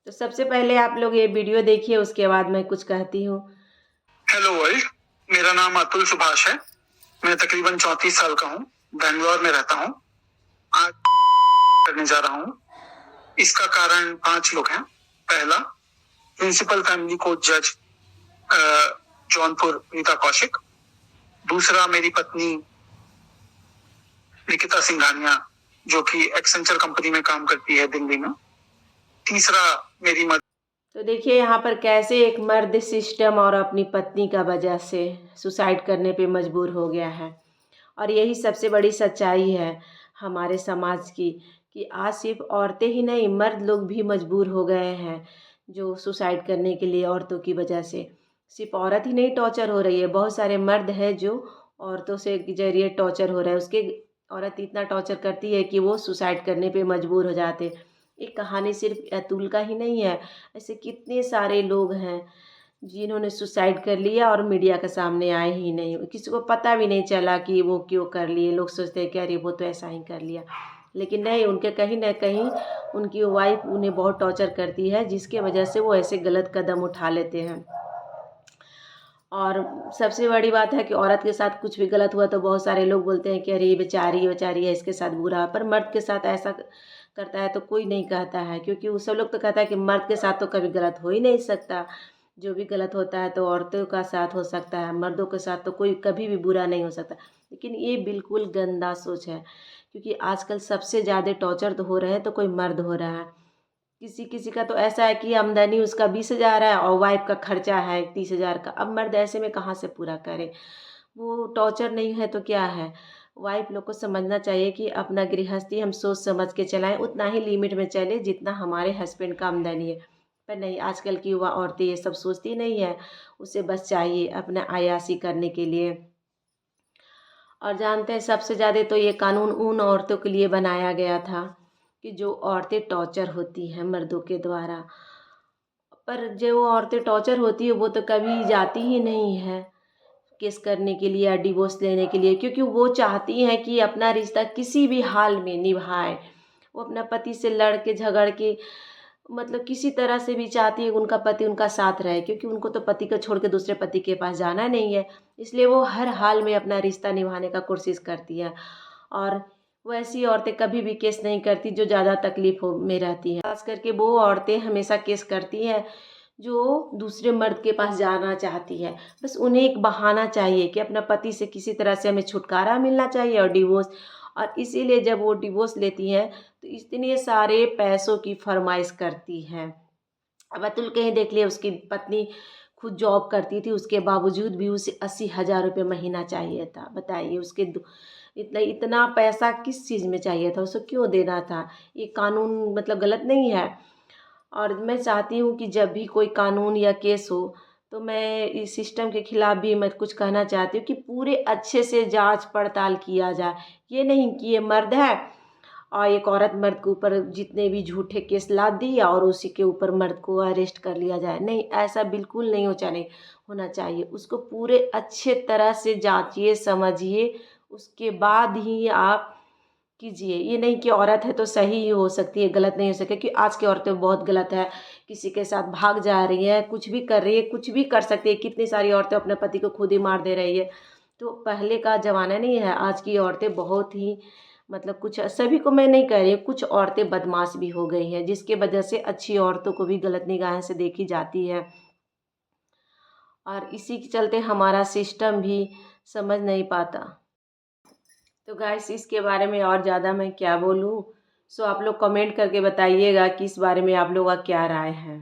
तो सबसे पहले आप लोग ये वीडियो देखिए, उसके बाद मैं कुछ कहती हूँ। हेलो वर्ल्ड, मेरा नाम अतुल सुभाष है। मैं तकरीबन 34 साल का हूँ। बैंगलोर में रहता हूँ। आज करने जा रहा हूँ। इसका कारण 5 लोग हैं। पहला, प्रिंसिपल फैमिली कोर्ट जज जौनपुर रीता कौशिक। दूसरा, मेरी पत्नी निकिता सिंघानिया, जो कि एक्सेंचर कंपनी में काम करती है दिल्ली में। तीसरा, मेरी मदर। तो देखिए यहाँ पर कैसे एक मर्द सिस्टम और अपनी पत्नी का वजह से सुसाइड करने पे मजबूर हो गया है। और यही सबसे बड़ी सच्चाई है हमारे समाज की, कि आज सिर्फ औरतें ही नहीं, मर्द लोग भी मजबूर हो गए हैं जो सुसाइड करने के लिए, औरतों की वजह से। सिर्फ औरत ही नहीं टॉर्चर हो रही है, बहुत सारे मर्द हैं जो औरतों से के जरिए टॉर्चर हो रहा है। उसके औरत इतना टॉर्चर करती है कि वो सुसाइड करने पे मजबूर हो जाते। एक कहानी सिर्फ अतुल का ही नहीं है, ऐसे कितने सारे लोग हैं जिन्होंने सुसाइड कर लिया और मीडिया के सामने आए ही नहीं, किसी को पता भी नहीं चला कि वो क्यों कर लिए। लोग सोचते हैं कि अरे वो तो ऐसा ही कर लिया, लेकिन नहीं, उनके कहीं ना कहीं उनकी वाइफ उन्हें बहुत टॉर्चर करती है, जिसके वजह से वो ऐसे गलत कदम उठा लेते हैं। और सबसे बड़ी बात है कि औरत के साथ कुछ भी गलत हुआ तो बहुत सारे लोग बोलते हैं कि अरे बेचारी बेचारी है, इसके साथ बुरा। पर मर्द के साथ ऐसा करता है तो कोई नहीं कहता है, क्योंकि वो सब लोग तो कहता है कि मर्द के साथ तो कभी गलत हो ही नहीं सकता। जो भी गलत होता है तो औरतों का साथ हो सकता है, मर्दों के साथ तो कोई कभी भी बुरा नहीं हो सकता। लेकिन ये बिल्कुल गंदा सोच है, क्योंकि आजकल सबसे ज़्यादा टॉर्चर तो हो रहे हैं तो कोई मर्द हो रहा है। किसी किसी का तो ऐसा है कि आमदनी उसका 20,000 है और वाइफ का खर्चा है 30,000 का। अब मर्द ऐसे में कहाँ से पूरा करे? वो टॉर्चर नहीं है तो क्या है? वाइफ लोग को समझना चाहिए कि अपना गृहस्थी हम सोच समझ के चलाएं, उतना ही लिमिट में चले जितना हमारे हस्बैंड का आमदनी है। पर नहीं, आजकल की युवा औरतें ये सब सोचती नहीं है। उसे बस चाहिए अपना अय्याशी करने के लिए। और जानते हैं, सबसे ज़्यादा तो ये कानून उन औरतों के लिए बनाया गया था कि जो औरतें टॉर्चर होती हैं मर्दों के द्वारा। पर जो औरतें टॉर्चर होती है वो तो कभी जाती ही नहीं है केस करने के लिए या डिवोर्स लेने के लिए, क्योंकि वो चाहती हैं कि अपना रिश्ता किसी भी हाल में निभाए। वो अपना पति से लड़ के झगड़ के, मतलब किसी तरह से भी चाहती है उनका पति उनका साथ रहे, क्योंकि उनको तो पति को छोड़ के दूसरे पति के पास जाना नहीं है। इसलिए वो हर हाल में अपना रिश्ता निभाने का कोशिश करती है। और वैसी औरतें कभी भी केस नहीं करती जो ज़्यादा तकलीफ हो में रहती हैं। खास करके वो औरतें हमेशा केस करती हैं जो दूसरे मर्द के पास जाना चाहती है। बस उन्हें एक बहाना चाहिए कि अपना पति से किसी तरह से हमें छुटकारा मिलना चाहिए और डिवोर्स। और इसीलिए जब वो डिवोर्स लेती हैं तो इतने सारे पैसों की फरमाइश करती हैं। अब अतुल के ही देख लिए, उसकी पत्नी खुद जॉब करती थी, उसके बावजूद भी उसे 80,000 रुपये महीना चाहिए था। बताइए उसके इतना इतना पैसा किस चीज़ में चाहिए था, उसे क्यों देना था? ये कानून मतलब गलत नहीं है। और मैं चाहती हूँ कि जब भी कोई कानून या केस हो तो मैं इस सिस्टम के खिलाफ भी मैं कुछ कहना चाहती हूँ कि पूरे अच्छे से जांच पड़ताल किया जाए। ये नहीं कि ये मर्द है और एक औरत मर्द के ऊपर जितने भी झूठे केस लाद दिया और उसी के ऊपर मर्द को अरेस्ट कर लिया जाए। नहीं, ऐसा बिल्कुल नहीं होना चाहिए। उसको पूरे अच्छे तरह से जांचिए समझिए, उसके बाद ही आप कीजिए। ये नहीं कि औरत है तो सही ही हो सकती है, गलत नहीं हो सकती, क्योंकि आज की औरतें बहुत गलत है। किसी के साथ भाग जा रही हैं, कुछ भी कर रही है, कुछ भी कर सकती है। कितनी सारी औरतें अपने पति को खुद ही मार दे रही है। तो पहले का ज़माना नहीं है। आज की औरतें बहुत ही, मतलब कुछ, सभी को मैं नहीं कह रही हूँ, कुछ औरतें बदमाश भी हो गई हैं, जिसके वजह से अच्छी औरतों को भी गलत निगाह से देखी जाती है। और इसी के चलते हमारा सिस्टम भी समझ नहीं पाता। तो गाइस, इसके बारे में और ज़्यादा मैं क्या बोलूँ। सो आप लोग कमेंट करके बताइएगा कि इस बारे में आप लोगों का क्या राय है।